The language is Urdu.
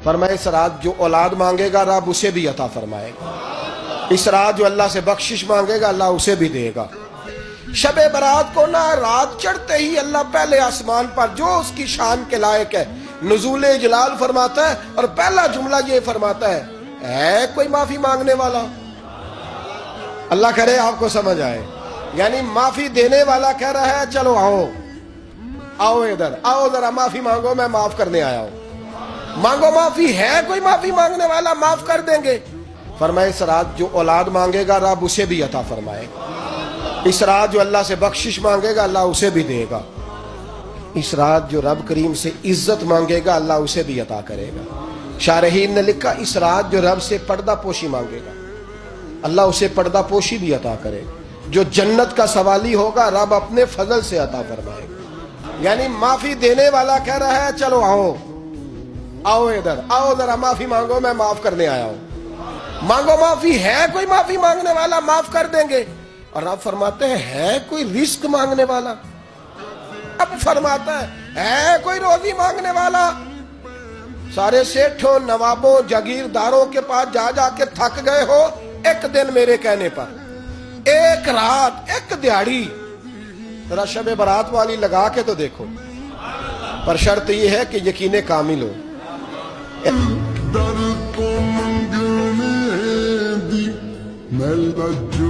فرمائے اس رات جو اولاد مانگے گا رب اسے بھی عطا فرمائے گا، اس رات جو اللہ سے بخشش مانگے گا اللہ اسے بھی دے گا۔ شب برات کو نہ رات چڑھتے ہی اللہ پہلے آسمان پر جو اس کی شان کے لائق ہے نزول جلال فرماتا ہے، اور پہلا جملہ یہ فرماتا ہے کوئی معافی مانگنے والا؟ اللہ کرے آپ کو سمجھ آئے، یعنی معافی دینے والا کہہ رہا ہے چلو آؤ ادھر آؤ ذرا معافی مانگو، میں معاف کرنے آیا ہوں، مانگو معافی۔ ہے کوئی معافی مانگنے والا؟ معاف کر دیں گے۔ فرمائے اس رات جو اولاد مانگے گا رب اسے بھی عطا فرمائے گا، اس رات جو اللہ سے بخشش مانگے گا اللہ اسے بھی دے گا، اس رات جو رب کریم سے عزت مانگے گا اللہ اسے بھی عطا کرے گا۔ شارحین نے لکھا اس رات جو رب سے پردہ پوشی مانگے گا اللہ اسے پردہ پوشی بھی عطا کرے گا، جو جنت کا سوالی ہوگا رب اپنے فضل سے عطا فرمائے گا۔ یعنی معافی دینے والا کہہ رہا ہے چلو آؤ ادھر آؤ ذرا معافی مانگو، میں معاف کرنے آیا ہوں، مانگو معافی۔ ہے کوئی معافی مانگنے والا؟ معاف کر دیں گے۔ اور اب فرماتے ہیں ہے کوئی رزق مانگنے والا؟ اب فرماتا ہے کوئی روزی مانگنے والا؟ سارے سیٹھوں نوابوں جاگیرداروں کے پاس جا جا کے تھک گئے ہو، ایک دن میرے کہنے پر، ایک رات، ایک دیہڑی، ذرا شب برات والی لگا کے تو دیکھو، پر شرط یہ ہے کہ یقین کامل ہو۔ در تو منگنے دی میں لج